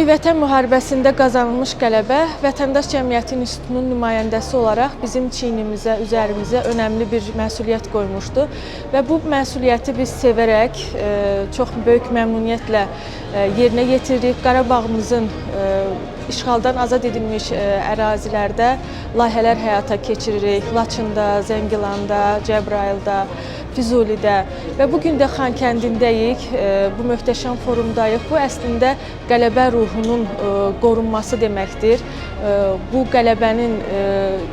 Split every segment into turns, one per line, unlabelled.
Vətən müharibəsində qazanılmış qələbə Vətəndaş Cəmiyyəti İnstitutunun nümayəndəsi olaraq bizim çiynimizə, üzərimizə önəmli bir məsuliyyət qoymuşdu və bu məsuliyyəti biz sevərək, çox böyük məmnuniyyətlə yerinə yetiririk. Qarabağımızın işğaldan azad edilmiş ərazilərdə layihələr həyata keçiririk. Laçında, Zəngilanda, Cəbrayılda, Füzulidə və bugün də Xankəndindəyik, bu möhtəşəm forumdayıq. Bu əslində qələbə ruhunun qorunması deməkdir. Bu qələbənin,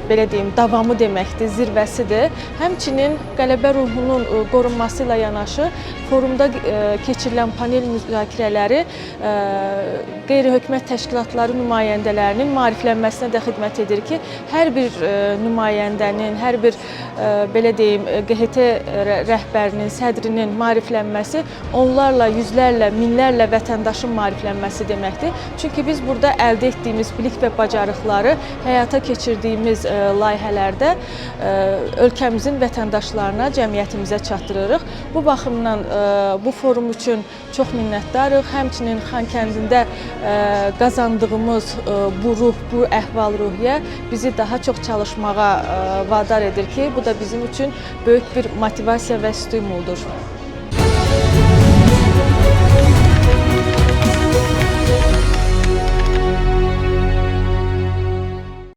belə deyim, davamı deməkdir, zirvəsidir. Həmçinin qələbə ruhunun qorunması ilə yanaşı forumda keçirilən panel müzakirələri qeyri-hökumət təşkilatları nümayəndələrinin maariflənməsinə də xidmət edir ki, hər bir nümayəndənin, hər bir belə deyim, QHT rəhbərinin, sədrinin maariflənməsi onlarla, yüzlərlə, minlərlə vətəndaşın maariflənməsi deməkdir. Çünki biz burada əldə etdiyimiz bilik və bacarıqları həyata keçirdiyimiz layihələrdə ölkəmizin vətəndaşlarına, cəmiyyətimizə çatdırırıq. Bu baxımdan bu forum üçün çox minnətdarıq. Həmçinin Xankəndində qazandığımız bu ruh, bu əhval-ruhiyyə bizi daha çox çalışmağa vadar edir ki, bu da bizim üçün böyük bir motivasiya və stimuldur.